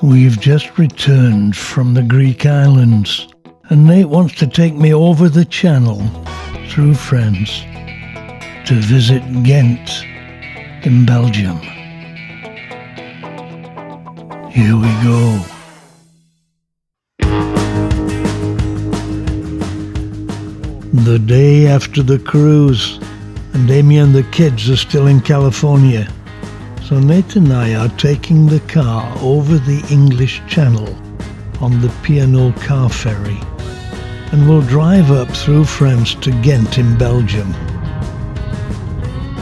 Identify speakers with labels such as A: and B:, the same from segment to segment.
A: We've just returned from the Greek islands, and Nate wants to take me over the channel through France to visit Ghent in Belgium. Here we go. The day after the cruise, and Amy and the kids are still in California. So Nate and I are taking the car over the English Channel on the P&O car ferry, and we'll drive up through France to Ghent in Belgium.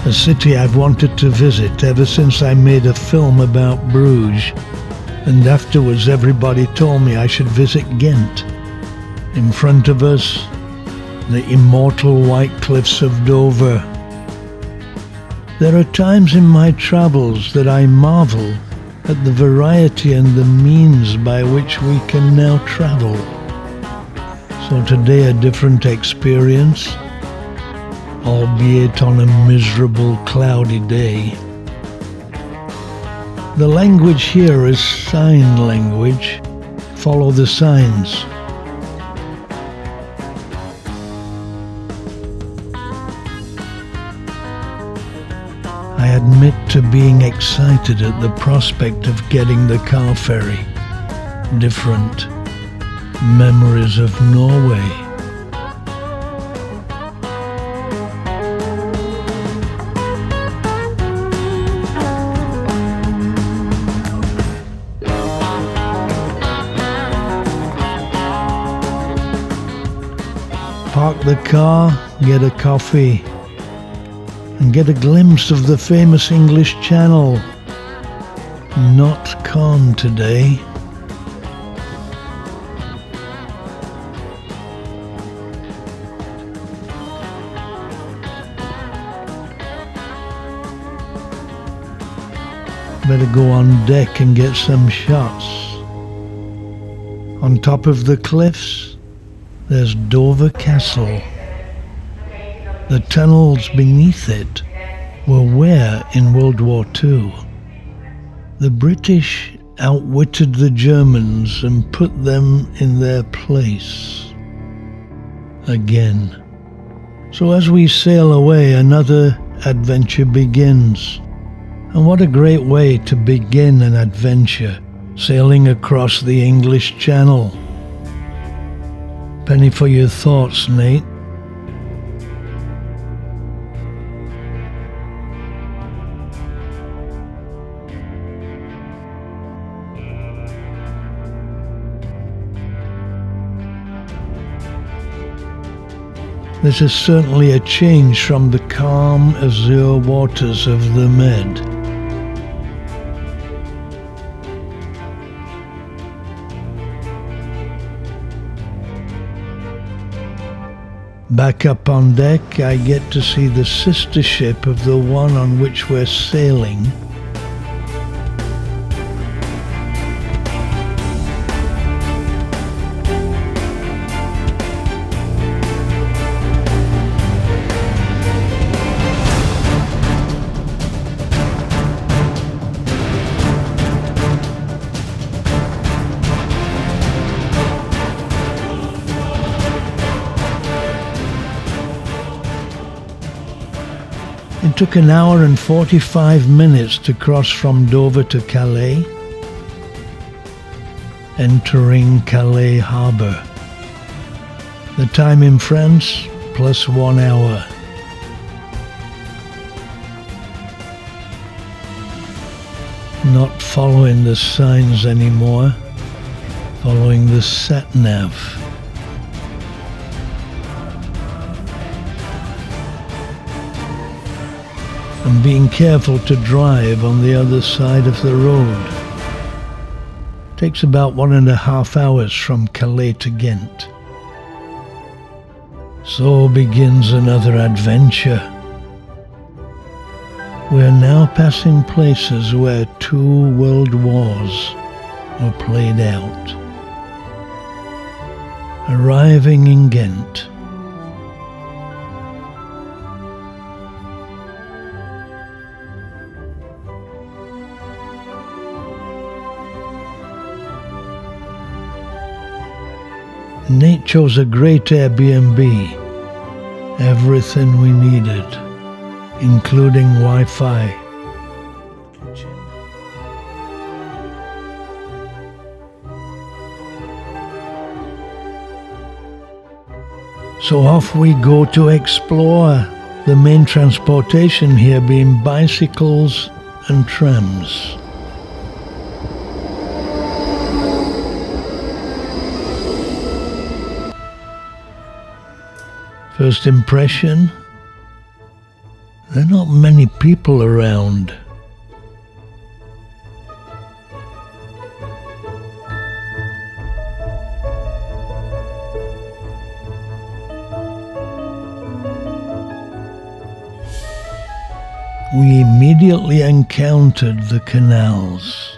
A: A city I've wanted to visit ever since I made a film about Bruges, and afterwards everybody told me I should visit Ghent. In front of us, the immortal white cliffs of Dover. There are times in my travels that I marvel at the variety and the means by which we can now travel. So today a different experience, albeit on a miserable cloudy day. The language here is sign language. Follow the signs. I admit to being excited at the prospect of getting the car ferry. Different memories of Norway. Park the car, get a coffee, and get a glimpse of the famous English Channel. Not calm today. Better go on deck and get some shots. On top of the cliffs, there's Dover Castle. The tunnels beneath it were where in World War II? The British outwitted the Germans and put them in their place again. So as we sail away, another adventure begins. And what a great way to begin an adventure, sailing across the English Channel. Penny for your thoughts, Nate. This is certainly a change from the calm azure waters of the Med. Back up on deck, I get to see the sister ship of the one on which we're sailing. It took an hour and 45 minutes to cross from Dover to Calais, entering Calais harbour. The time in France, plus 1 hour. Not following the signs anymore, following the sat-nav. And being careful to drive on the other side of the road. Takes about 1.5 hours from Calais to Ghent. So begins another adventure. We're now passing places where 2 world wars were played out. Arriving in Ghent. Nate chose a great Airbnb. Everything we needed, including Wi-Fi. So off we go to explore, the main transportation here being bicycles and trams. First impression? There are not many people around. We immediately encountered the canals.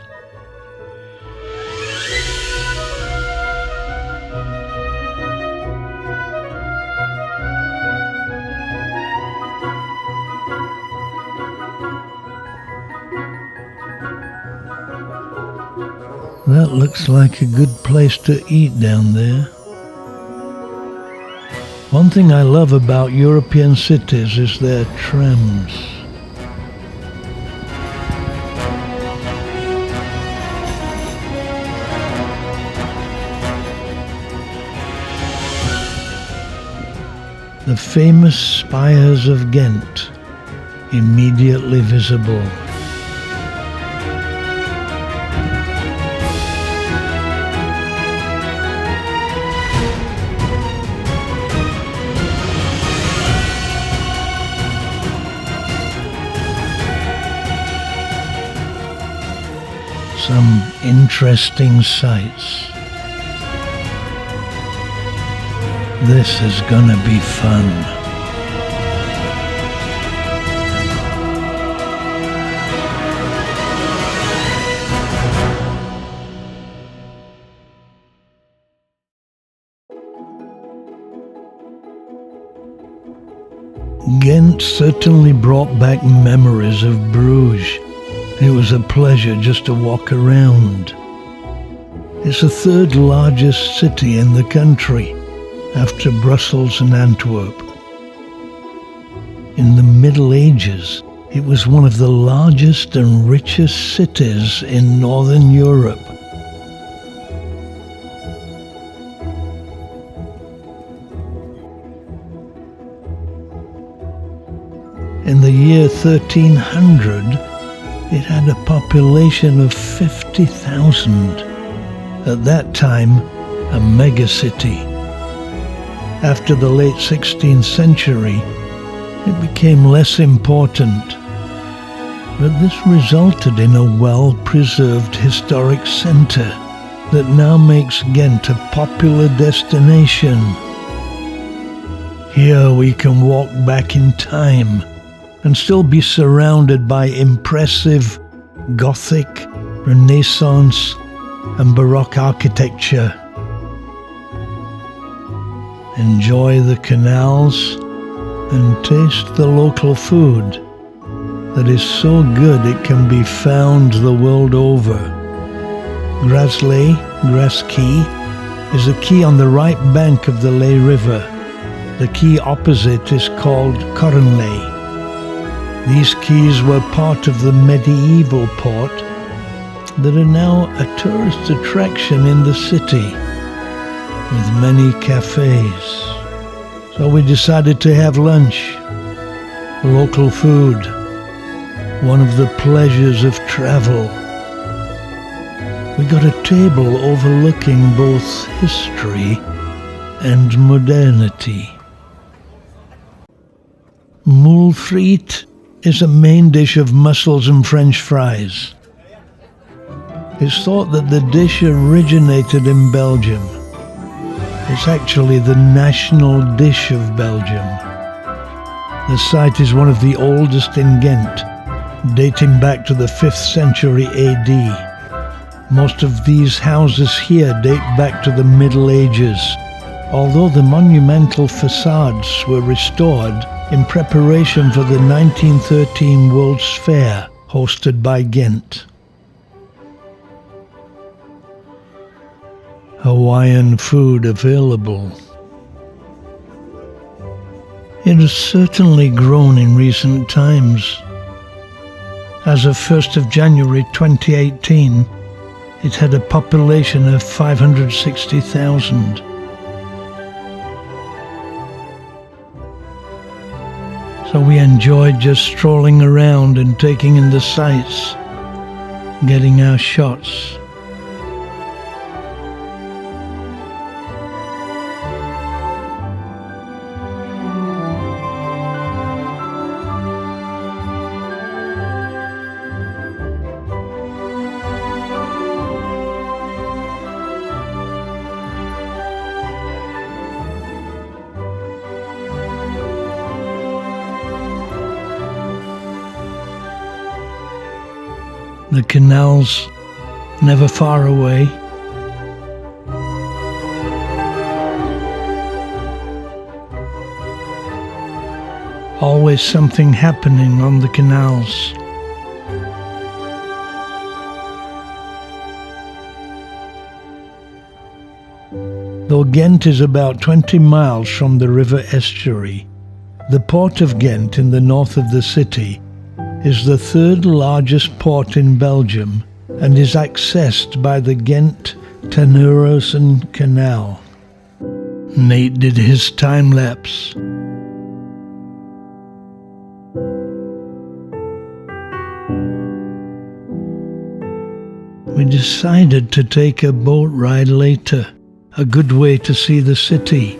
A: That looks like a good place to eat down there. One thing I love about European cities is their trams. The famous spires of Ghent, immediately visible. Some interesting sights. This is gonna be fun. Ghent certainly brought back memories of Bruges. It was a pleasure just to walk around. It's the third largest city in the country, after Brussels and Antwerp. In the Middle Ages, it was one of the largest and richest cities in Northern Europe. In the year 1300, it had a population of 50,000. At that time, a megacity. After the late 16th century, it became less important. But this resulted in a well-preserved historic centre that now makes Ghent a popular destination. Here we can walk back in time and still be surrounded by impressive Gothic, Renaissance and Baroque architecture. Enjoy the canals and taste the local food that is so good it can be found the world over. Grasley, Grass Quay, is a quay on the right bank of the Lay River. The quay opposite is called Cornlay. These quays were part of the medieval port that are now a tourist attraction in the city, with many cafes. So we decided to have lunch. Local food, one of the pleasures of travel. We got a table overlooking both history and modernity. Moule frite is a main dish of mussels and French fries. It's thought that the dish originated in Belgium. It's actually the national dish of Belgium. The site is one of the oldest in Ghent, dating back to the 5th century AD. Most of these houses here date back to the Middle Ages, although the monumental facades were restored in preparation for the 1913 World's Fair hosted by Ghent. Hawaiian food available. It has certainly grown in recent times. As of 1st of January 2018, it had a population of 560,000. So we enjoyed just strolling around and taking in the sights, getting our shots. The canal's never far away. Always something happening on the canals. Though Ghent is about 20 miles from the river estuary, the port of Ghent in the north of the city is the third largest port in Belgium and is accessed by the Ghent Canal. Nate did his time-lapse. We decided to take a boat ride later, a good way to see the city.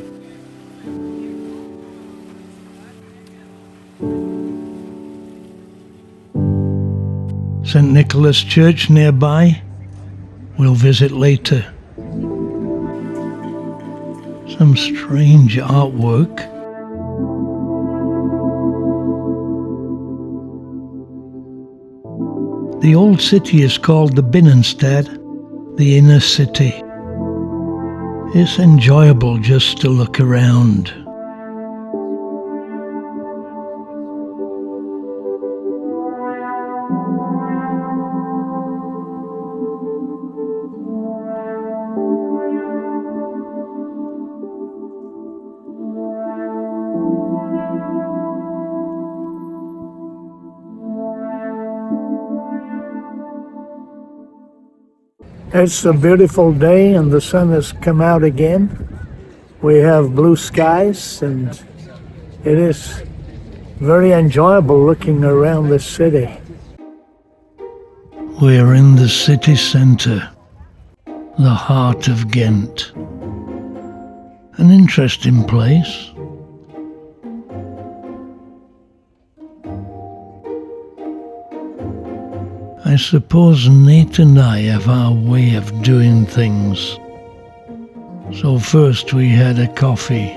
A: St. Nicholas Church nearby, we'll visit later. Some strange artwork. The old city is called the Binnenstad, the inner city. It's enjoyable just to look around.
B: It's a beautiful day and the sun has come out again. We have blue skies and it is very enjoyable looking around the city.
A: We're in the city centre, the heart of Ghent. An interesting place. I suppose Nate and I have our way of doing things. So first we had a coffee.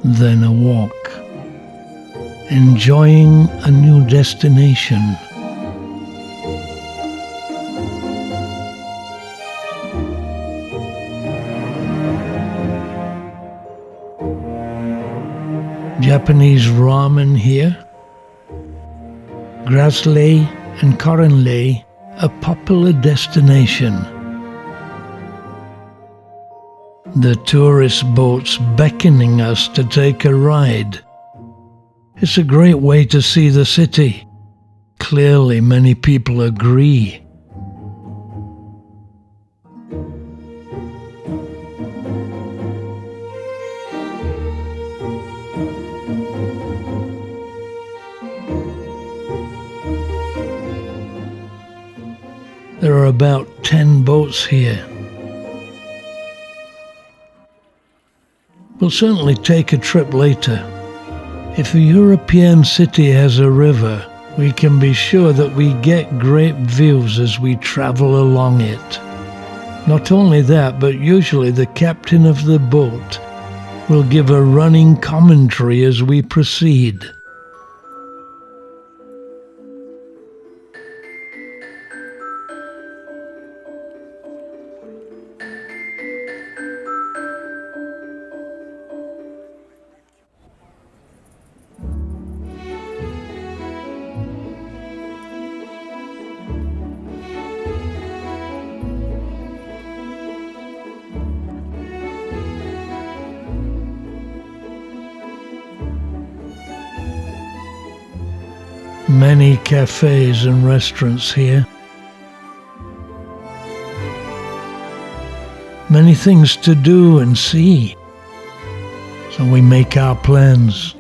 A: Then a walk. Enjoying a new destination. Japanese ramen here. Grasley and Korenley, a popular destination. The tourist boats beckoning us to take a ride. It's a great way to see the city. Clearly many people agree. There are about 10 boats here. We'll certainly take a trip later. If a European city has a river, we can be sure that we get great views as we travel along it. Not only that, but usually the captain of the boat will give a running commentary as we proceed. Many cafes and restaurants here. Many things to do and see. So we make our plans.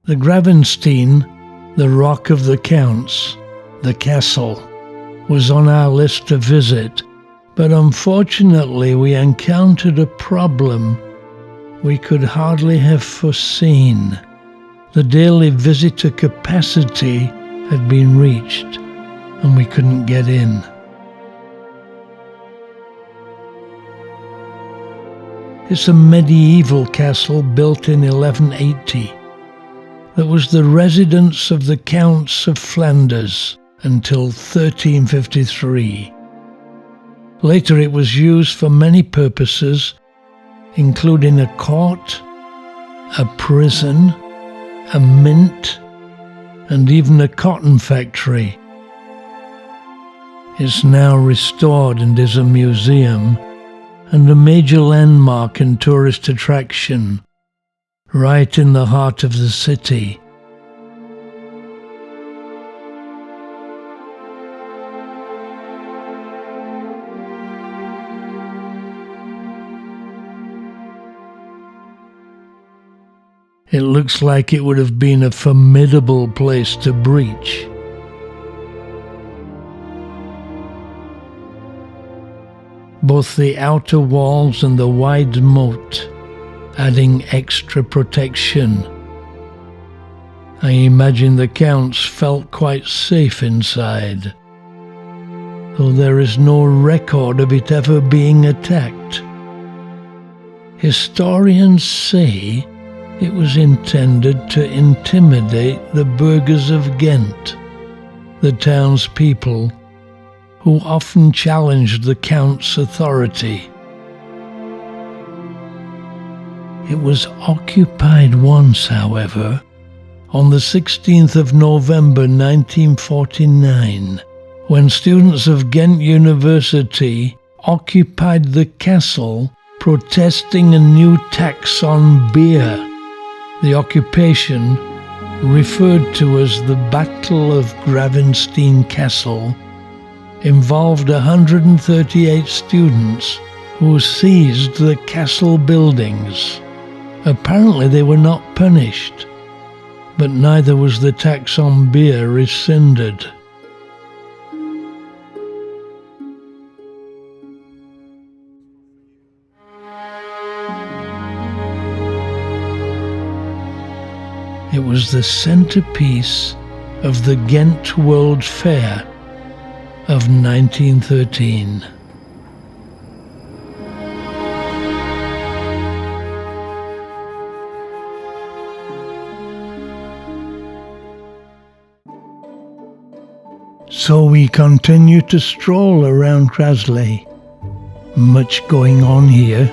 A: The Gravensteen, the Rock of the Counts, the castle, was on our list to visit, but unfortunately we encountered a problem we could hardly have foreseen. The daily visitor capacity had been reached, and we couldn't get in. It's a medieval castle built in 1180. That was the residence of the Counts of Flanders until 1353. Later it was used for many purposes, including a court, a prison, a mint, and even a cotton factory. It's now restored and is a museum and a major landmark and tourist attraction, right in the heart of the city. It looks like it would have been a formidable place to breach. Both the outer walls and the wide moat adding extra protection. I imagine the Counts felt quite safe inside, though there is no record of it ever being attacked. Historians say it was intended to intimidate the burghers of Ghent, the townspeople, who often challenged the Count's authority. It was occupied once, however, on the 16th of November 1949, when students of Ghent University occupied the castle protesting a new tax on beer. The occupation, referred to as the Battle of Gravensteen Castle, involved 138 students who seized the castle buildings. Apparently they were not punished, but neither was the tax on beer rescinded. It was the centerpiece of the Ghent World Fair of 1913. So we continue to stroll around Krasley. Much going on here.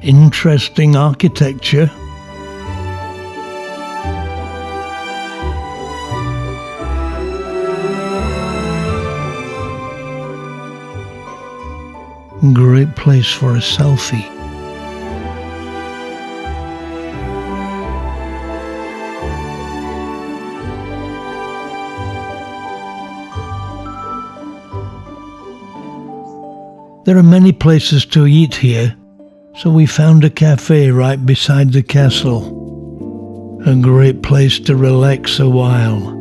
A: Interesting architecture. Great place for a selfie. There are many places to eat here, so we found a cafe right beside the castle. A great place to relax a while.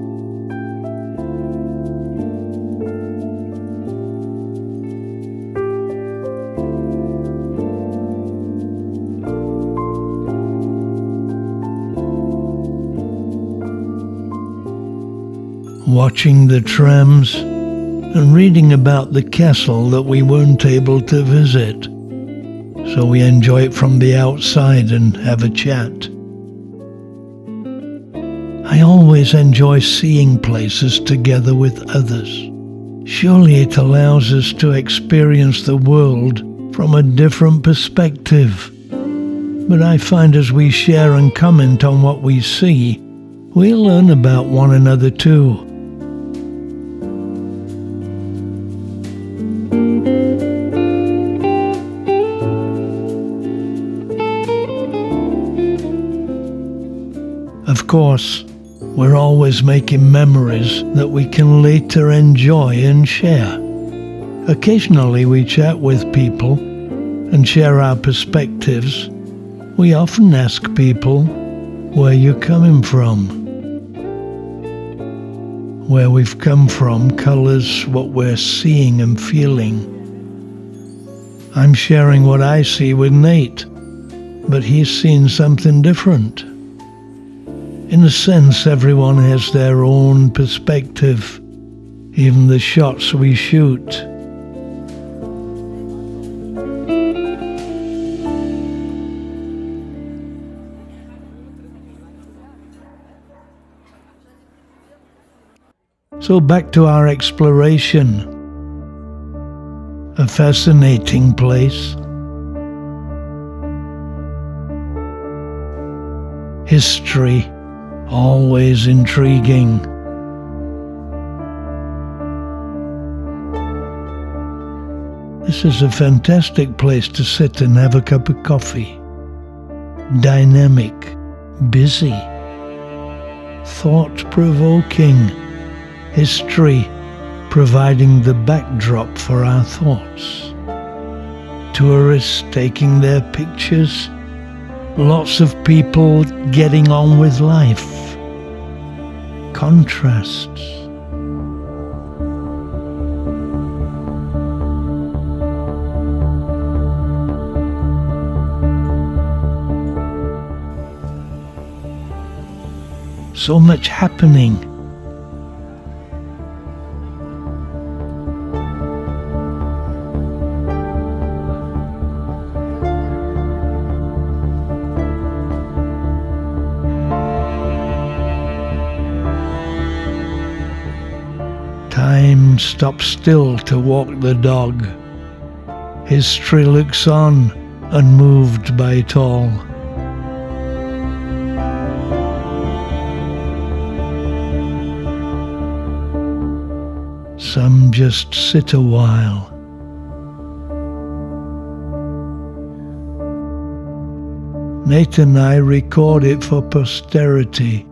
A: watching the trams, and reading about the castle that we weren't able to visit. So we enjoy it from the outside and have a chat. I always enjoy seeing places together with others. Surely it allows us to experience the world from a different perspective. But I find as we share and comment on what we see, we learn about one another too. Of course, we're always making memories that we can later enjoy and share. Occasionally we chat with people and share our perspectives. We often ask people where you're coming from. Where we've come from colours what we're seeing and feeling. I'm sharing what I see with Nate, but he's seen something different. In a sense, everyone has their own perspective, even the shots we shoot. So back to our exploration. A fascinating place. History, always intriguing. This is a fantastic place to sit and have a cup of coffee. Dynamic, busy, thought-provoking. History providing the backdrop for our thoughts. Tourists taking their pictures. Lots of people getting on with life. Contrasts. So much happening. Time stops still to walk the dog. History looks on, unmoved by it all. Some just sit a while. Nate and I record it for posterity.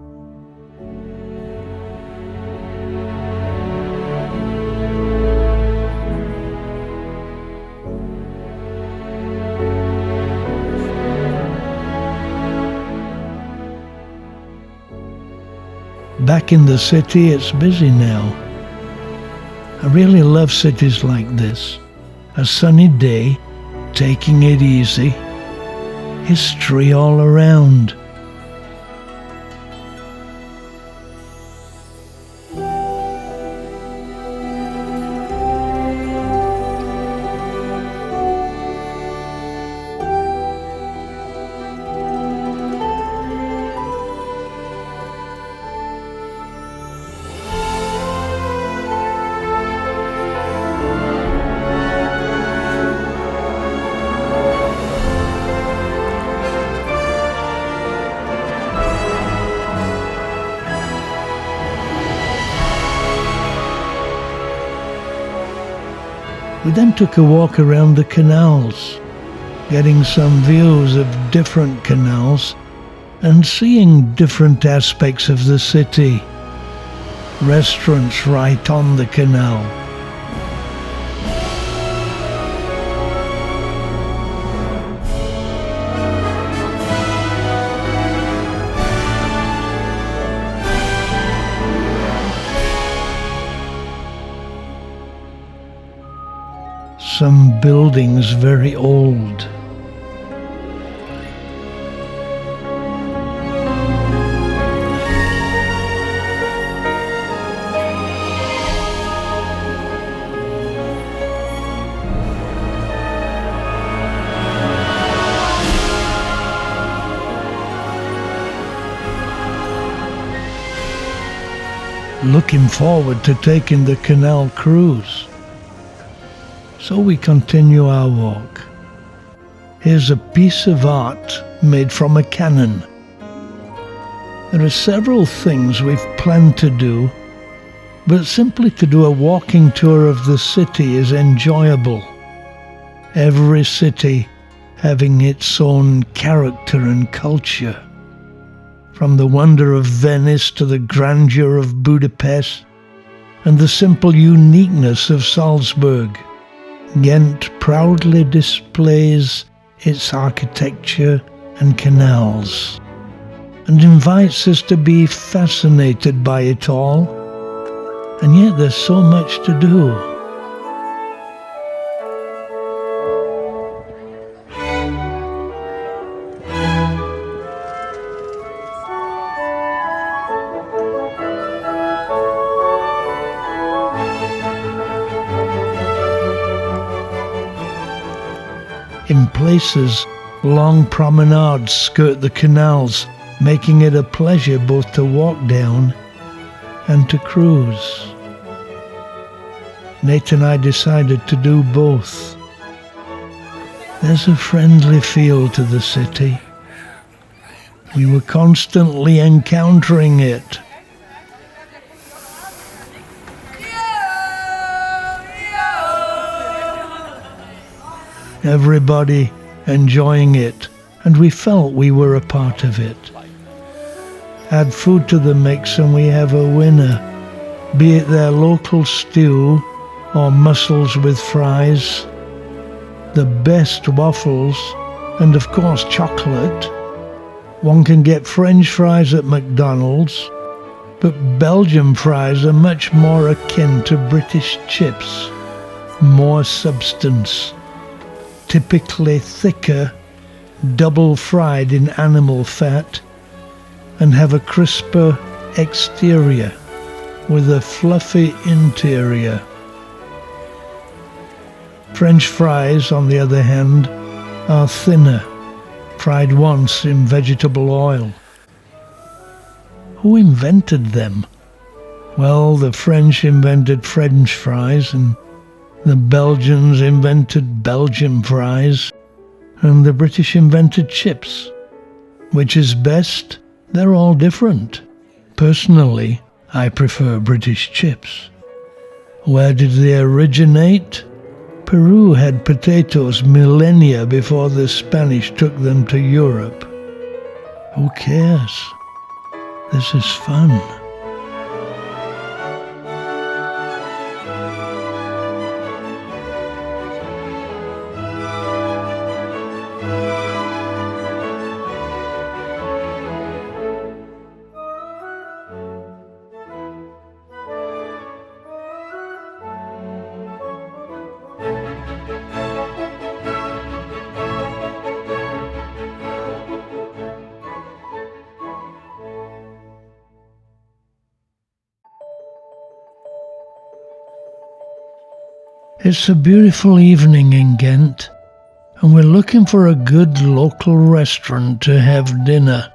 A: Back in the city, it's busy now. I really love cities like this. A sunny day, taking it easy. History all around. We then took a walk around the canals, getting some views of different canals and seeing different aspects of the city. Restaurants right on the canal. Some buildings very old. looking forward to taking the Canal cruise. So we continue our walk. Here's a piece of art made from a cannon. There are several things we've planned to do, but simply to do a walking tour of the city is enjoyable. Every city having its own character and culture. From the wonder of Venice to the grandeur of Budapest and the simple uniqueness of Salzburg, Ghent proudly displays its architecture and canals, and invites us to be fascinated by it all, and yet there's so much to do. In places, long promenades skirt the canals, making it a pleasure both to walk down and to cruise. Nate and I decided to do both. There's a friendly feel to the city. We were constantly encountering it. Everybody enjoying it, and we felt we were a part of it. Add food to the mix and we have a winner, be it their local stew or mussels with fries, the best waffles, and of course chocolate. One can get French fries at McDonald's, but Belgian fries are much more akin to British chips, more substance, typically thicker, double fried in animal fat, and have a crisper exterior with a fluffy interior. French fries, on the other hand, are thinner, fried once in vegetable oil. Who invented them? Well, the French invented French fries, and the Belgians invented Belgian fries, and the British invented chips. Which is best? They're all different. Personally, I prefer British chips. Where did they originate? Peru had potatoes millennia before the Spanish took them to Europe. Who cares? This is fun. It's a beautiful evening in Ghent, and we're looking for a good local restaurant to have dinner.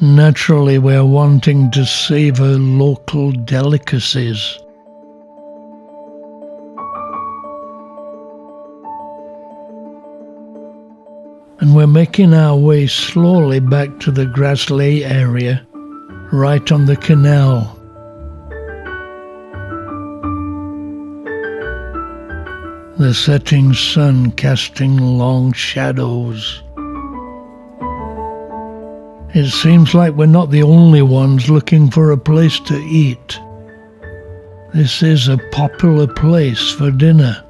A: Naturally, we're wanting to savour local delicacies. And we're making our way slowly back to the Grasley area, right on the canal. The setting sun casting long shadows. It seems like we're not the only ones looking for a place to eat. This is a popular place for dinner.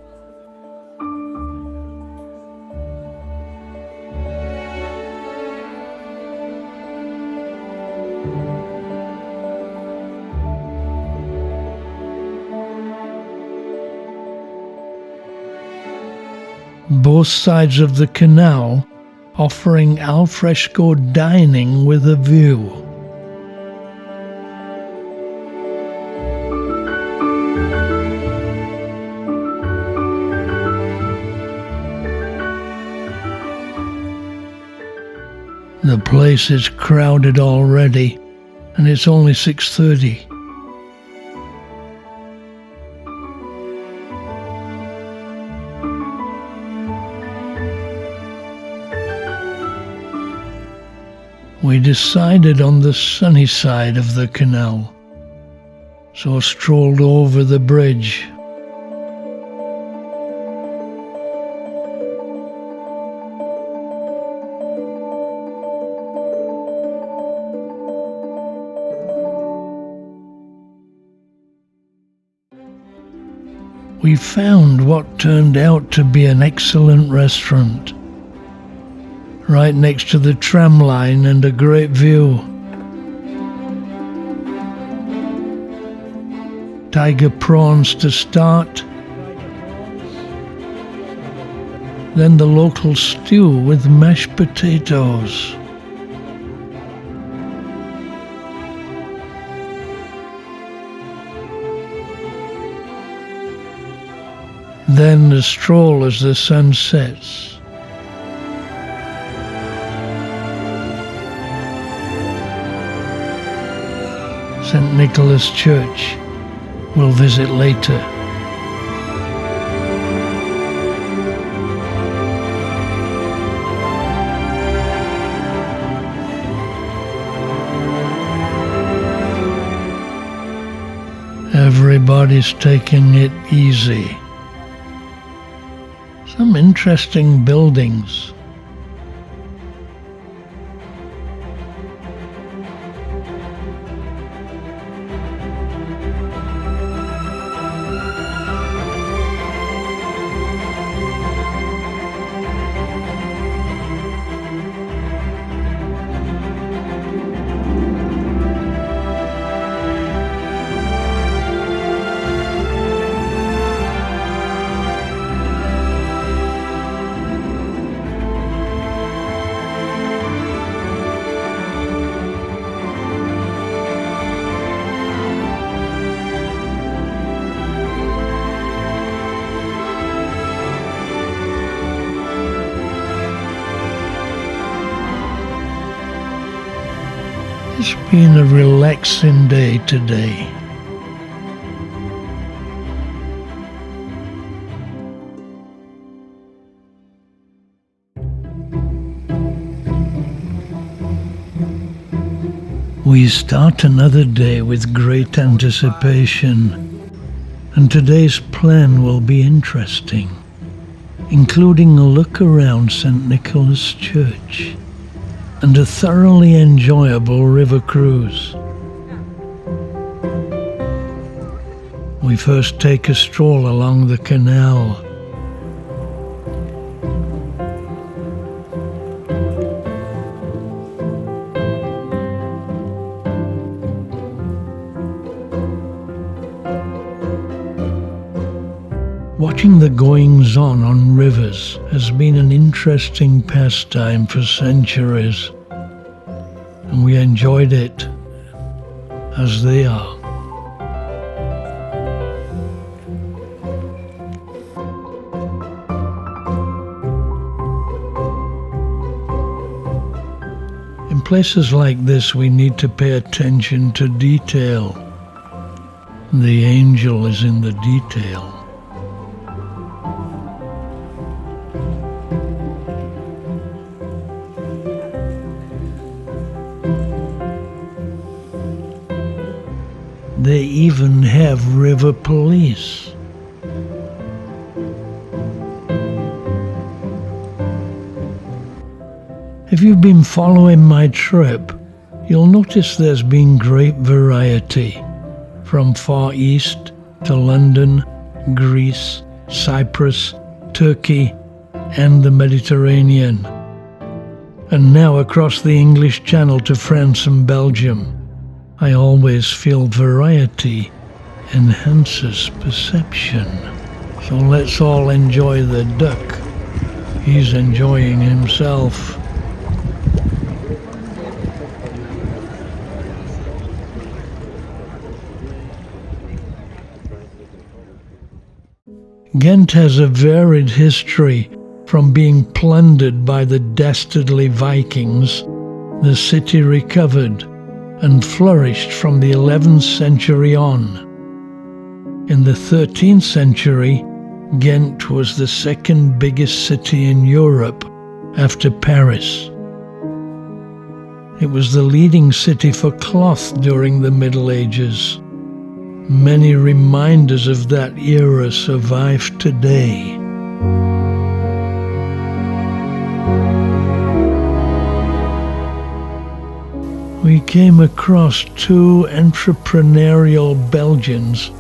A: Both sides of the canal offering al fresco dining with a view. The place is crowded already, and it's only 6:30. We decided on the sunny side of the canal, so strolled over the bridge. We found what turned out to be an excellent restaurant, right next to the tram line and a great view. Tiger prawns to start, then the local stew with mashed potatoes. Then a stroll as the sun sets. St. Nicholas Church we'll visit later. Everybody's taking it easy. Some interesting buildings. It's been a relaxing day today. We start another day with great anticipation, and today's plan will be interesting, including a look around St. Nicholas Church and a thoroughly enjoyable river cruise. We first take a stroll along the canal. Watching the goings-on rivers has been an interesting pastime for centuries, and we enjoyed it as they are. In places like this, we need to pay attention to detail. The angel is in the detail. They even have river police. If you've been following my trip, you'll notice there's been great variety, from Far East to London, Greece, Cyprus, Turkey, and the Mediterranean, and now across the English Channel to France and Belgium. I always feel variety enhances perception. So let's all enjoy the duck. He's enjoying himself. Ghent has a varied history. From being plundered by the dastardly Vikings, the city recovered and flourished from the 11th century on. In the 13th century, Ghent was the second biggest city in Europe after Paris. It was the leading city for cloth during the Middle Ages. Many reminders of that era survive today. We came across two entrepreneurial Belgians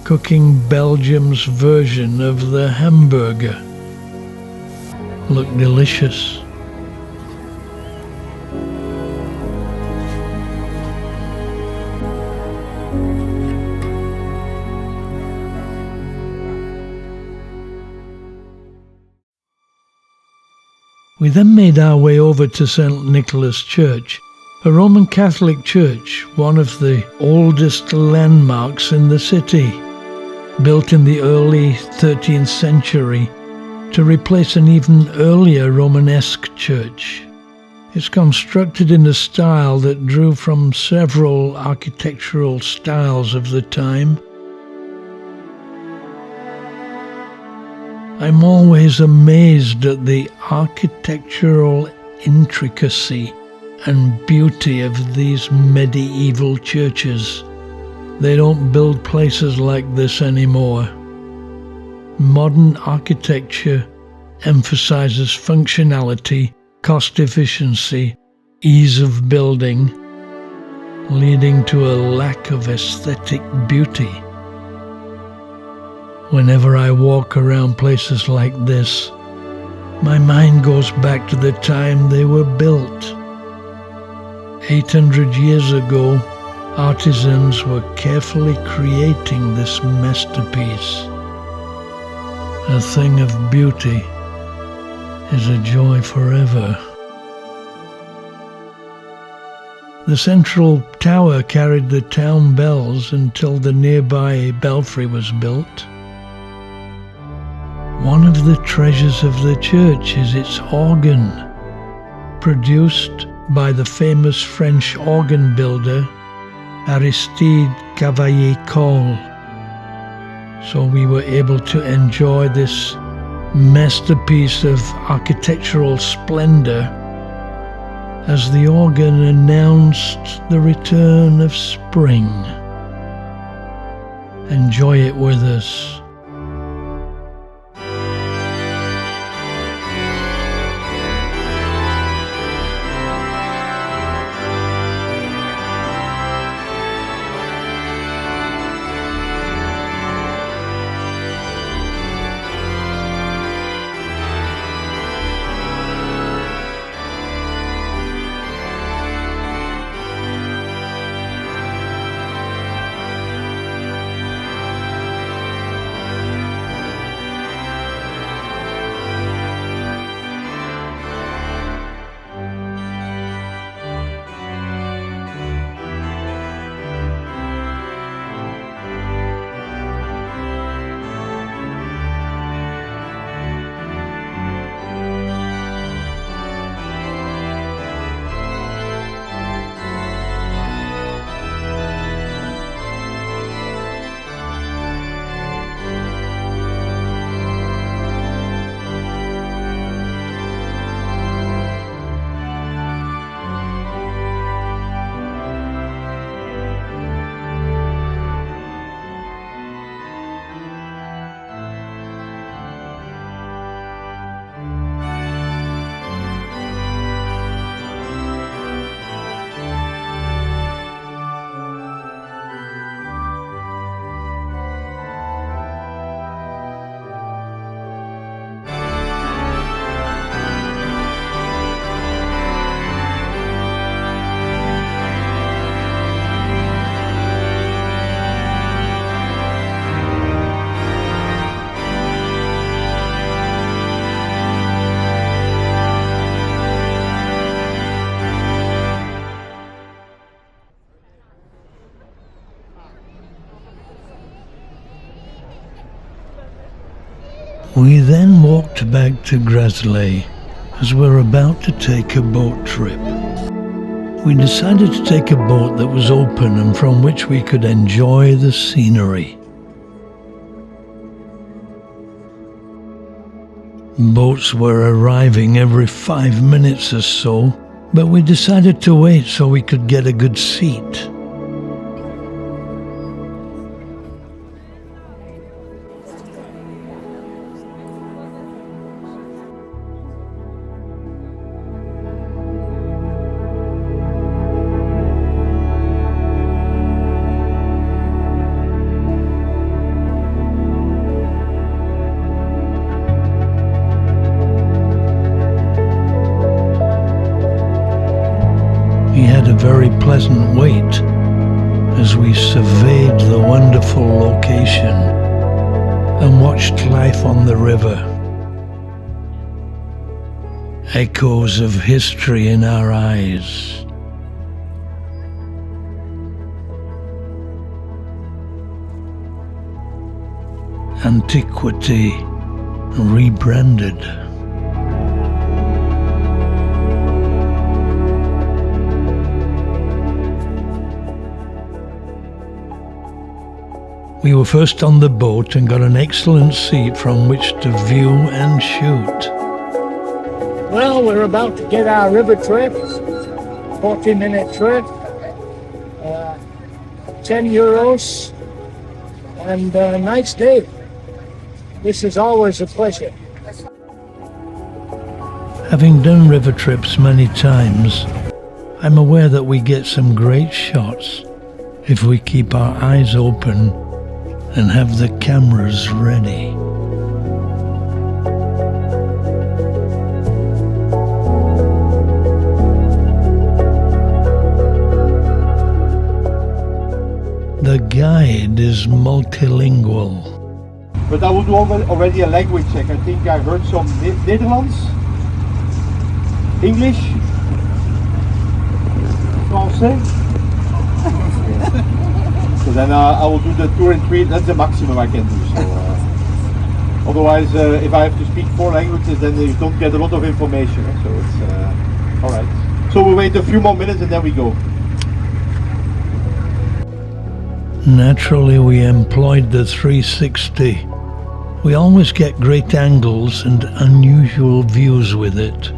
A: cooking Belgium's version of the hamburger. Looked delicious. We then made our way over to St. Nicholas Church, a Roman Catholic church, one of the oldest landmarks in the city, built in the early 13th century to replace an even earlier Romanesque church. It's constructed in a style that drew from several architectural styles of the time. I'm always amazed at the architectural intricacy and beauty of these medieval churches. They don't build places like this anymore. Modern architecture emphasizes functionality, cost efficiency, ease of building, leading to a lack of aesthetic beauty. Whenever I walk around places like this, my mind goes back to the time they were built. 800 years ago, artisans were carefully creating this masterpiece. A thing of beauty is a joy forever. The central tower carried the town bells until the nearby belfry was built. One of the treasures of the church is its organ, produced by the famous French organ builder Aristide Cavaillé-Coll. So we were able to enjoy this masterpiece of architectural splendor as the organ announced the return of spring. Enjoy it with us. We then walked back to Grasley as we're about to take a boat trip. We decided to take a boat that was open and from which we could enjoy the scenery. Boats were arriving every 5 minutes or so, But we decided to wait so we could get a good seat. We had a very pleasant wait as we surveyed the wonderful location and watched life on the river. Echoes of history in our eyes. Antiquity rebranded. We were first on the boat and got an excellent seat from which to view and shoot.
B: Well, we're about to get our river trip, 40-minute trip, 10 euros, and a nice day. This is always a pleasure.
A: Having done river trips many times, I'm aware that we get some great shots if we keep our eyes open and have the cameras ready. The guide is multilingual.
C: But I will do already a language check. I think I heard some Netherlands, English, Français. So then I will do the 2 and 3. That's the maximum I can do. So otherwise, if I have to speak 4 languages, then you don't get a lot of information. So it's all right. So we'll wait a few more minutes and then we go.
A: Naturally, we employed the 360. We always get great angles and unusual views with it,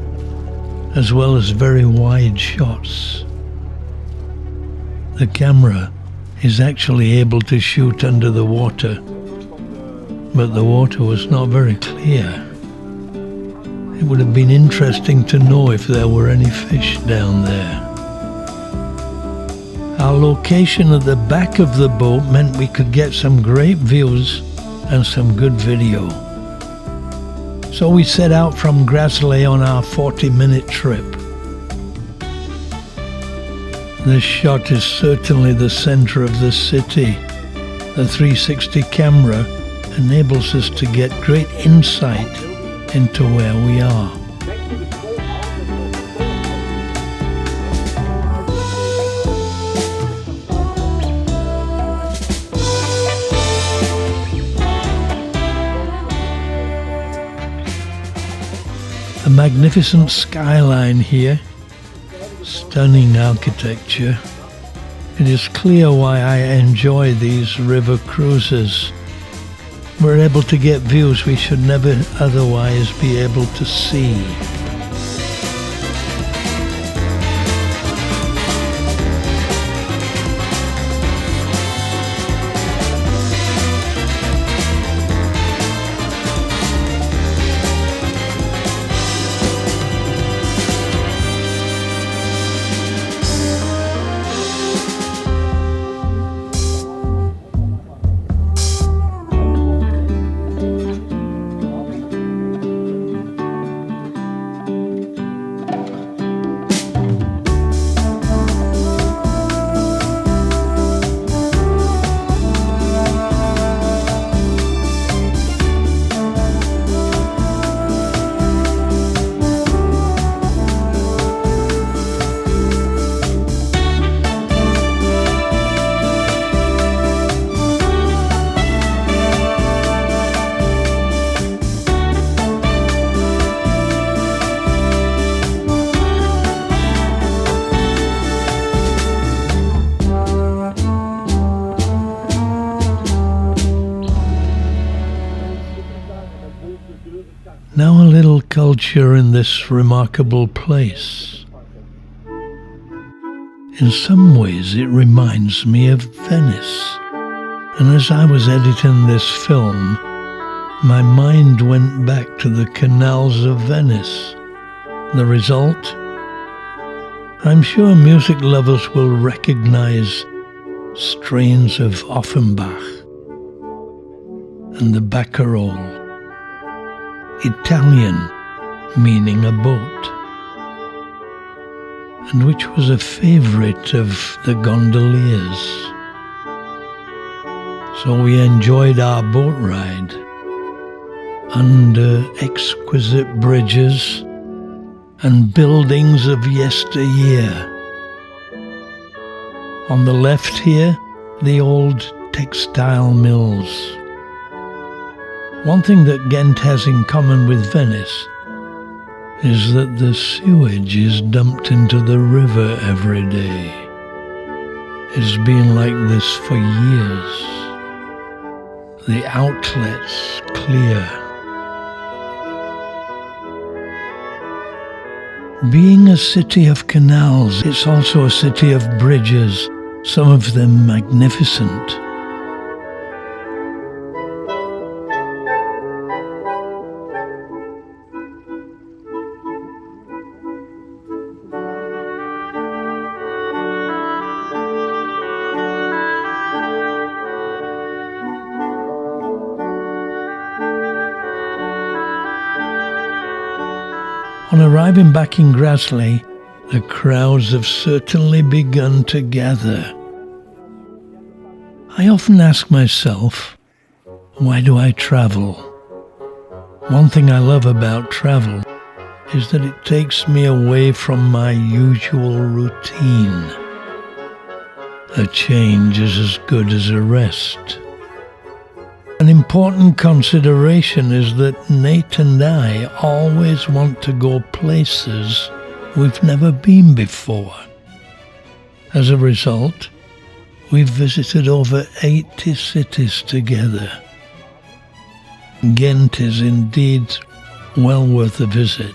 A: as well as very wide shots. The camera is actually able to shoot under the water, but the water was not very clear. It would have been interesting to know if there were any fish down there. Our location at the back of the boat meant we could get some great views and some good video. So we set out from Grasley on our 40-minute trip. This shot is certainly the center of the city. The 360 camera enables us to get great insight into where we are. A magnificent skyline here, stunning architecture. It is clear why I enjoy these river cruises. We're able to get views we should never otherwise be able to see. Now a little culture in this remarkable place. In some ways it reminds me of Venice. And as I was editing this film, my mind went back to the canals of Venice. The result? I'm sure music lovers will recognize strains of Offenbach and the Baccarole, Italian meaning a boat, and which was a favourite of the gondoliers. So we enjoyed our boat ride under exquisite bridges and buildings of yesteryear. On the left here, the old textile mills. One thing that Ghent has in common with Venice is that the sewage is dumped into the river every day. It's been like this for years. The outlets clear. Being a city of canals, it's also a city of bridges, some of them magnificent. On arriving back in Grasley, the crowds have certainly begun to gather. I often ask myself, why do I travel? One thing I love about travel is that it takes me away from my usual routine. A change is as good as a rest. An important consideration is that Nate and I always want to go places we've never been before. As a result, we've visited over 80 cities together. Ghent is indeed well worth a visit.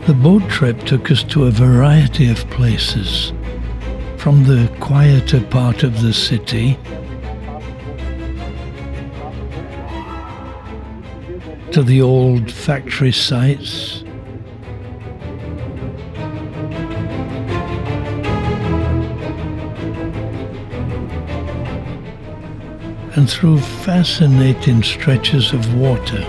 A: The boat trip took us to a variety of places, from the quieter part of the city to the old factory sites, and through fascinating stretches of water.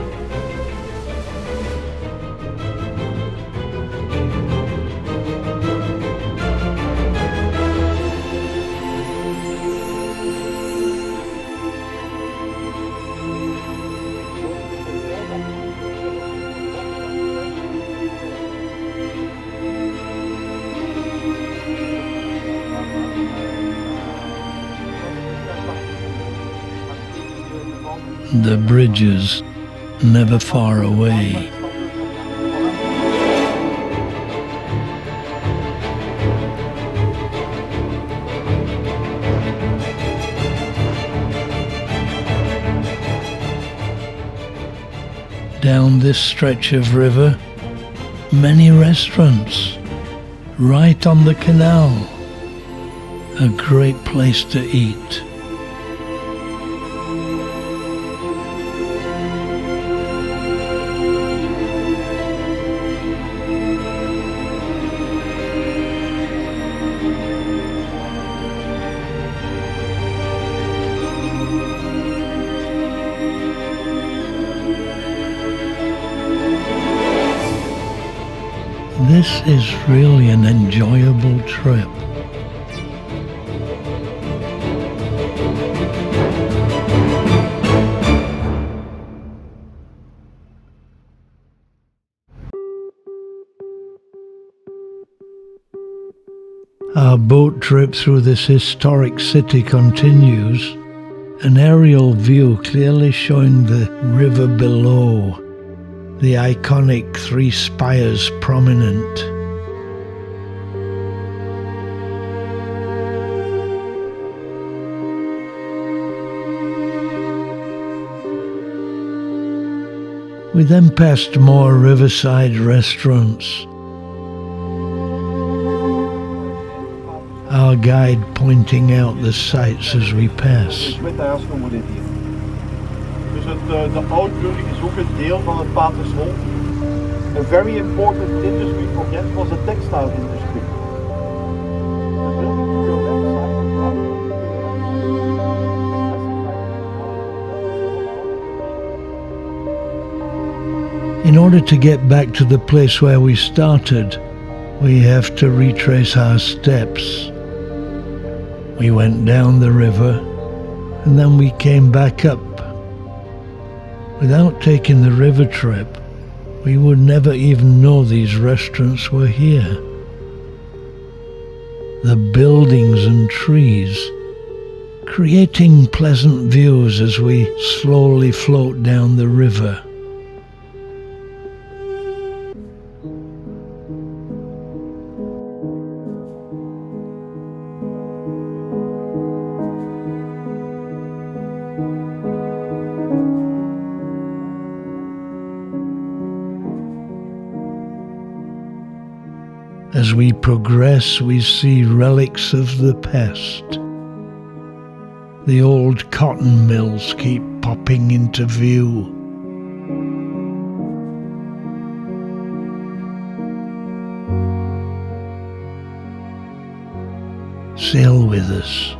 A: the bridges never far away. Down this stretch of river, many restaurants, right on the canal. A great place to eat. This is really an enjoyable trip. Our boat trip through this historic city continues, an aerial view clearly showing the river below, the iconic three spires prominent. We then passed more riverside restaurants, our guide pointing out the sights as we pass.
C: Dus de oudbuilding is ook een deel van het Paterswold. A very important industry for Ghent was the textile industry. The building to your left side.
A: In order to get back to the place where we started, we have to retrace our steps. We went down the river and then we came back up. Without taking the river trip, we would never even know these restaurants were here. The buildings and trees, creating pleasant views as we slowly float down the river. As we progress, we see relics of the past. The old cotton mills keep popping into view. Sail with us.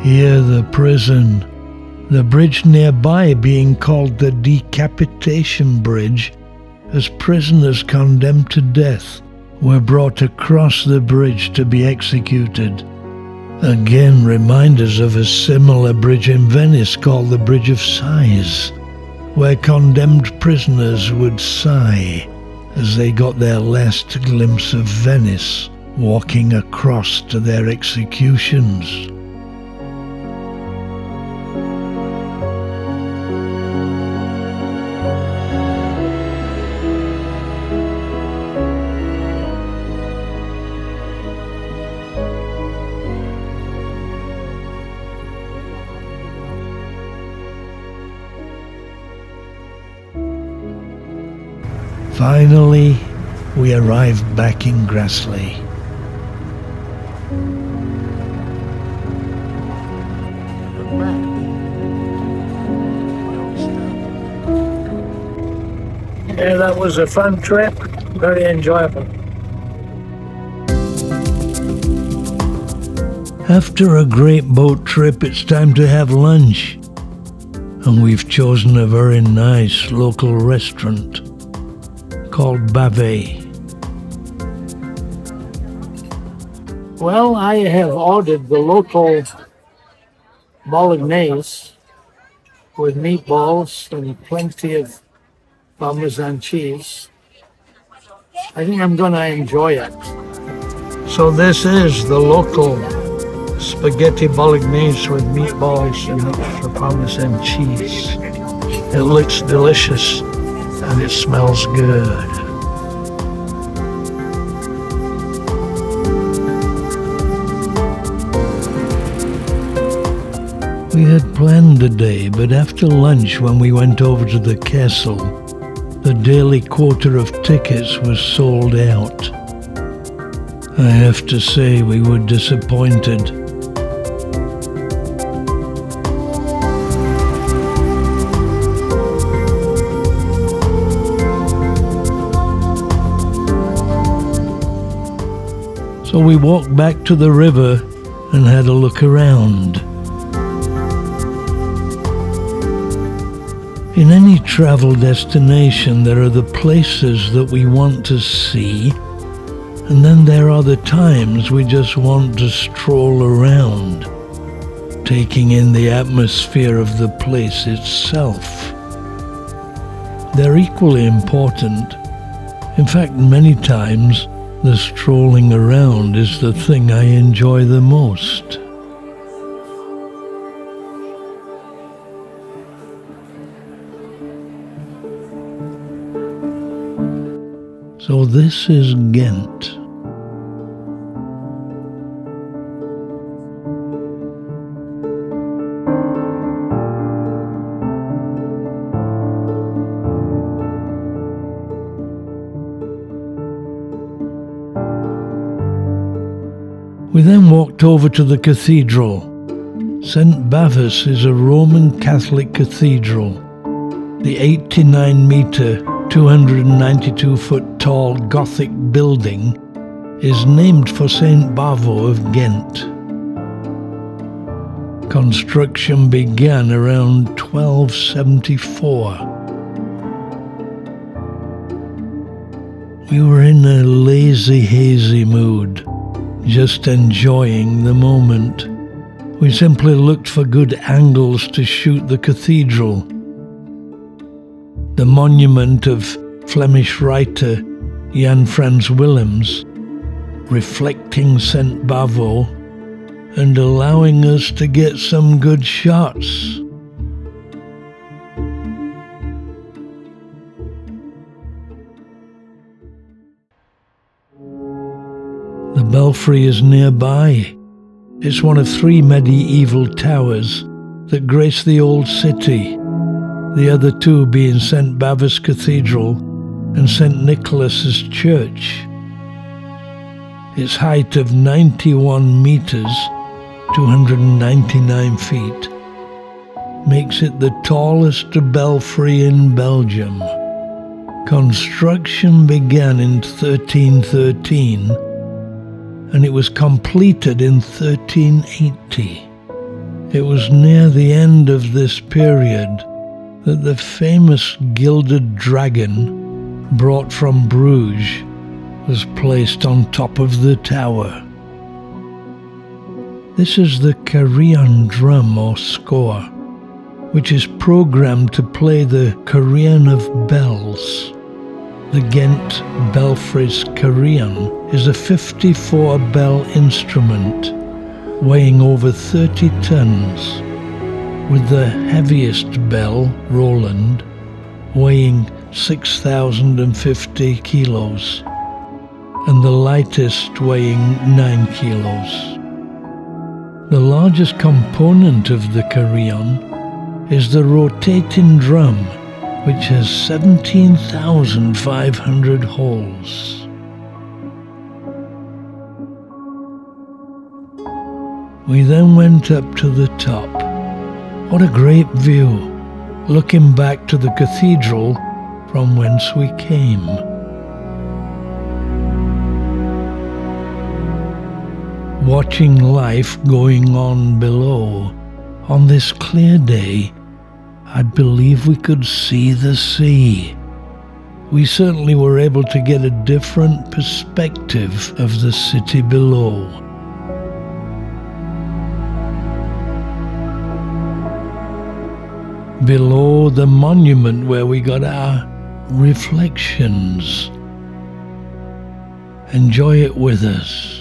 A: Here the prison. The bridge nearby being called the Decapitation Bridge, as prisoners condemned to death were brought across the bridge to be executed. Again, reminders of a similar bridge in Venice called the Bridge of Sighs, where condemned prisoners would sigh as they got their last glimpse of Venice walking across to their executions. Finally, we arrived back in Grassley.
B: Yeah, that was a fun trip, very enjoyable.
A: After a great boat trip, it's time to have lunch. And we've chosen a very nice local restaurant called Bavay.
B: Well, I have ordered the local bolognese with meatballs and plenty of Parmesan cheese. I think I'm going to enjoy it. So this is the local spaghetti bolognese with meatballs and extra Parmesan cheese. It looks delicious and it smells good.
A: We had planned a day, but after lunch when we went over to the castle, the daily quota of tickets was sold out. I have to say we were disappointed. So we walked back to the river and had a look around. In any travel destination, there are the places that we want to see, and then there are the times we just want to stroll around, taking in the atmosphere of the place itself. They're equally important. In fact, many times, the strolling around is the thing I enjoy the most. So this is Ghent. We then walked over to the cathedral. St. Bavus is a Roman Catholic cathedral. The 89-metre, 292-foot tall Gothic building is named for St. Bavo of Ghent. Construction began around 1274. We were in a lazy, hazy mood, just enjoying the moment. We simply looked for good angles to shoot the cathedral. The monument of Flemish writer Jan Frans Willems, reflecting St. Bavo and allowing us to get some good shots. The belfry is nearby. It's one of 3 medieval towers that grace the old city, the other 2 being St. Bavus Cathedral and St. Nicholas's Church. Its height of 91 metres, 299 feet, makes it the tallest belfry in Belgium. Construction began in 1313 and it was completed in 1380. It was near the end of this period that the famous gilded dragon brought from Bruges was placed on top of the tower. This is the carillon drum or score, which is programmed to play the carillon of bells. The Ghent Belfry's carillon is a 54-bell instrument weighing over 30 tons, with the heaviest bell, Roland, weighing 6,050 kilos, and the lightest weighing 9 kilos. The largest component of the carillon is the rotating drum, which has 17,500 holes. We then went up to the top. What a great view, looking back to the cathedral from whence we came. Watching life going on below, on this clear day, I believe we could see the sea. We certainly were able to get a different perspective of the city below. Below the monument where we got our reflections. Enjoy it with us.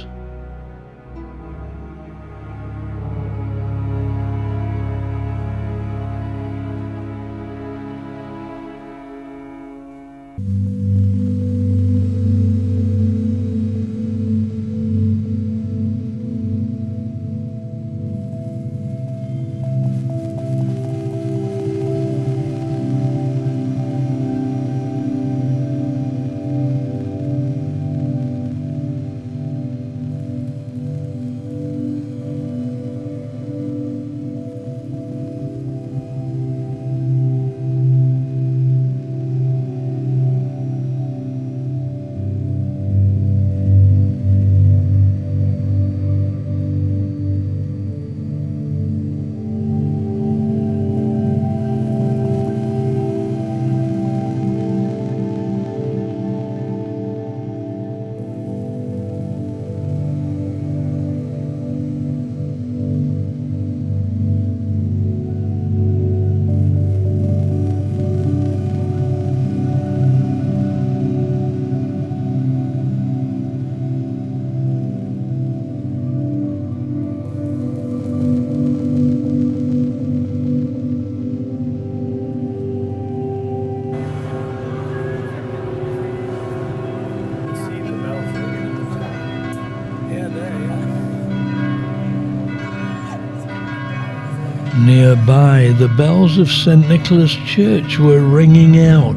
A: Nearby, the bells of St. Nicholas Church were ringing out.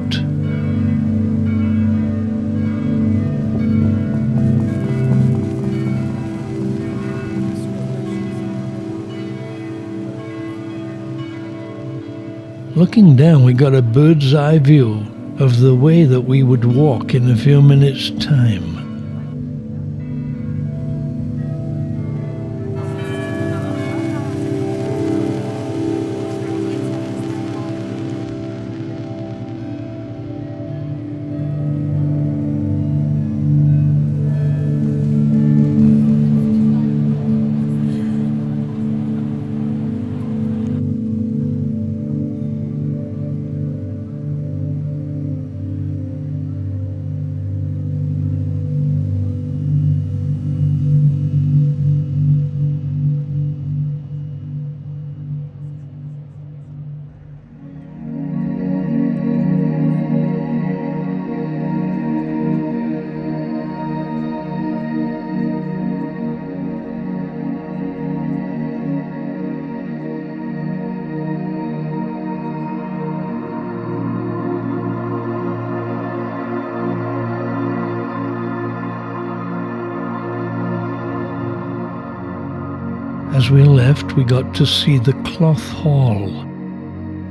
A: Looking down, we got a bird's eye view of the way that we would walk in a few minutes' time. As we left, we got to see the Cloth Hall,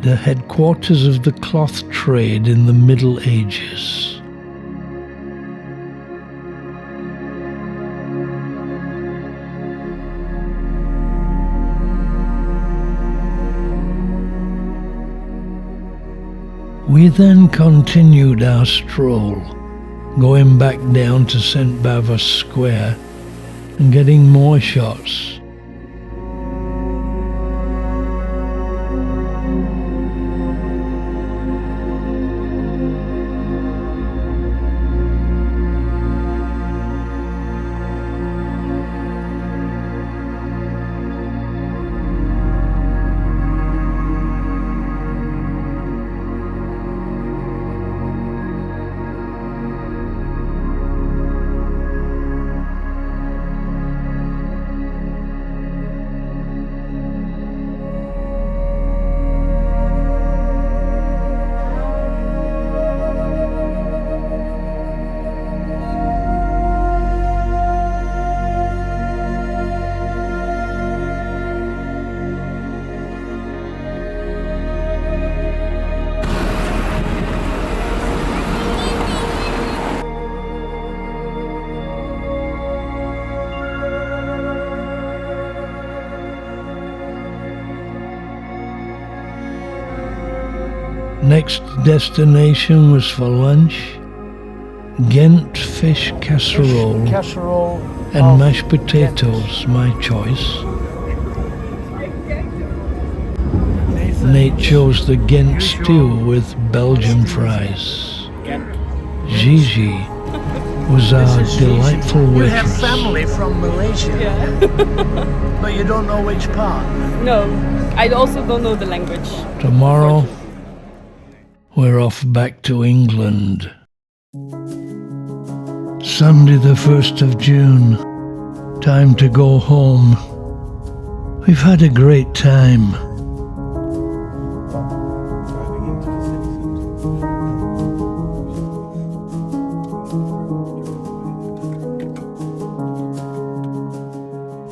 A: the headquarters of the cloth trade in the Middle Ages. We then continued our stroll, going back down to St. Bavos Square and getting more shots. Next destination was for lunch, Ghent fish casserole and mashed potatoes, my choice. Nate chose the Ghent stew with Belgian fries. Gigi was our delightful
B: You have
A: waitress.
B: family from Malaysia,
D: Yeah.
B: but you don't know which part.
D: No, I also don't know the language.
A: Tomorrow, we're off back to England. Sunday the 1st of June. Time to go home. We've had a great time.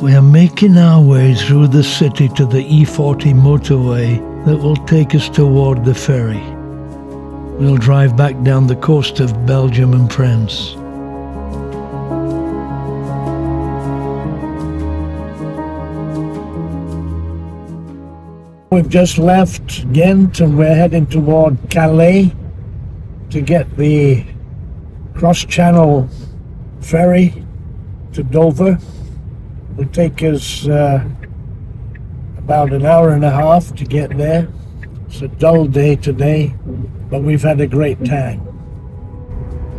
A: We are making our way through the city to the E40 motorway that will take us toward the ferry. We'll drive back down the coast of Belgium and France.
B: We've just left Ghent and we're heading toward Calais to get the cross-channel ferry to Dover. It'll take us about an hour and a half to get there. It's a dull day today, but we've had a great time.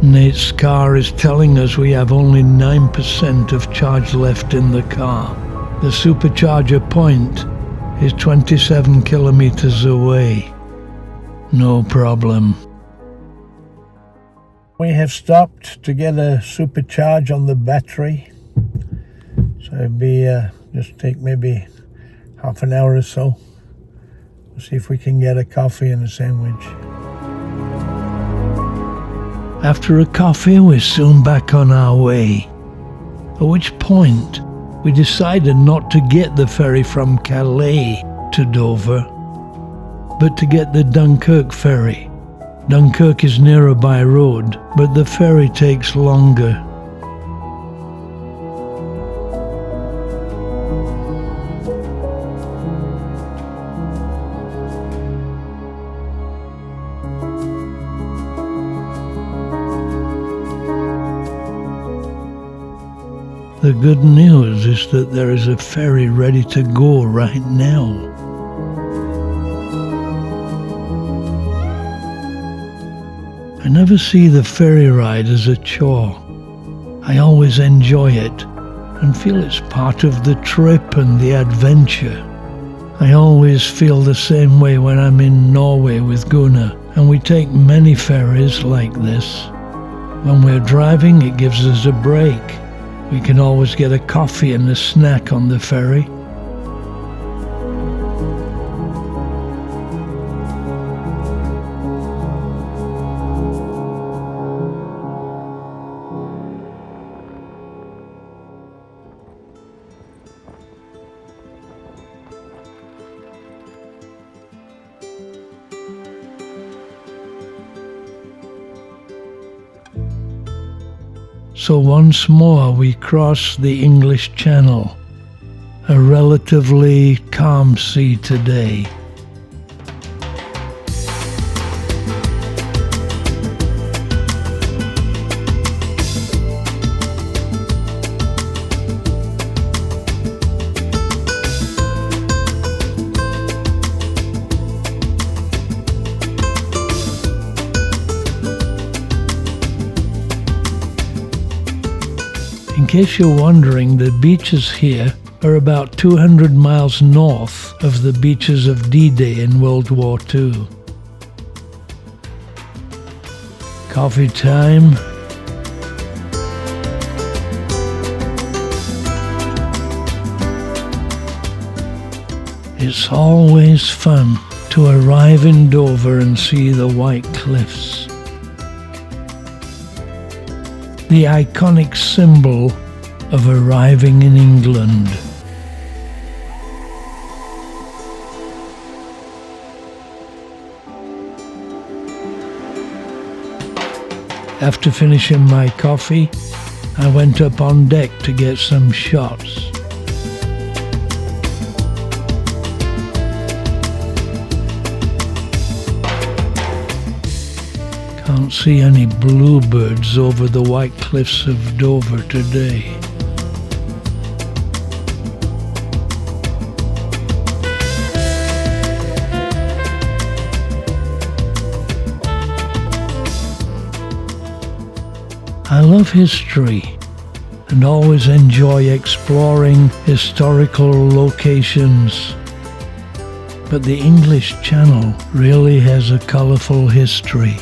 A: Nate's car is telling us we have only 9% of charge left in the car. The supercharger point is 27 kilometers away. No problem.
B: We have stopped to get a supercharge on the battery. So it'll be just take maybe half an hour or so. We'll see if we can get a coffee and a sandwich.
A: After a coffee, we're soon back on our way. At which point, we decided not to get the ferry from Calais to Dover, but to get the Dunkirk ferry. Dunkirk is nearer by road, but the ferry takes longer. The good news is that there is a ferry ready to go right now. I never see the ferry ride as a chore. I always enjoy it and feel it's part of the trip and the adventure. I always feel the same way when I'm in Norway with Gunnar, and we take many ferries like this. When we're driving, it gives us a break. We can always get a coffee and a snack on the ferry. So once more we cross the English Channel, a relatively calm sea today. case you're wondering, the beaches here are about 200 miles north of the beaches of D-Day in World War II. Coffee time. It's always fun to arrive in Dover and see the White Cliffs, the iconic symbol of arriving in England. After finishing my coffee, I went up on deck to get some shots. Can't see any bluebirds over the White Cliffs of Dover today. I love history and always enjoy exploring historical locations. But the English Channel really has a colourful history.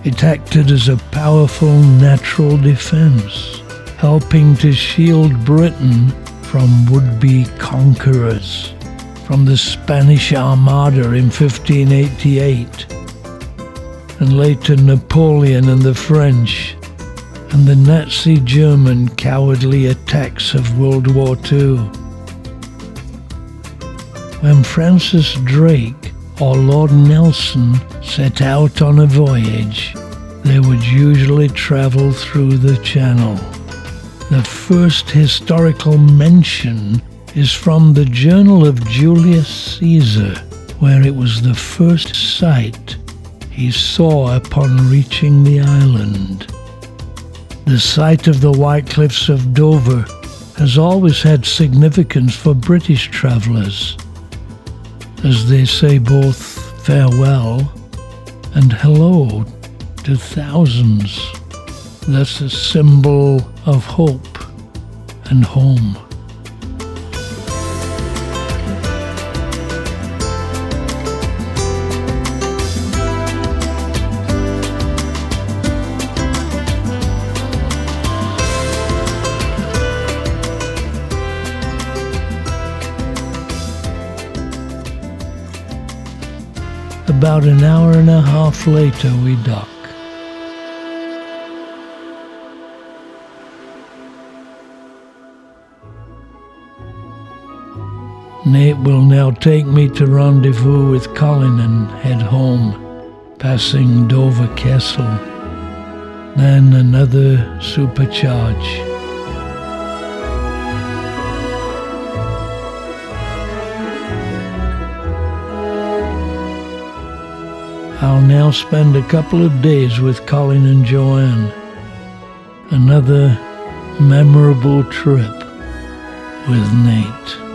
A: It acted as a powerful natural defence, helping to shield Britain from would-be conquerors, from the Spanish Armada in 1588, and later Napoleon and the French, and the Nazi German cowardly attacks of World War II. When Francis Drake or Lord Nelson set out on a voyage, they would usually travel through the Channel. The first historical mention is from the Journal of Julius Caesar, where it was the first sight he saw upon reaching the island. The site of the White Cliffs of Dover has always had significance for British travellers, as they say both farewell and hello to thousands. Thus a symbol of hope and home. About an hour and a half later we dock. Nate will now take me to rendezvous with Colin and head home, passing Dover Castle, then another supercharge. I'll now spend a couple of days with Colin and Joanne. Another memorable trip with Nate.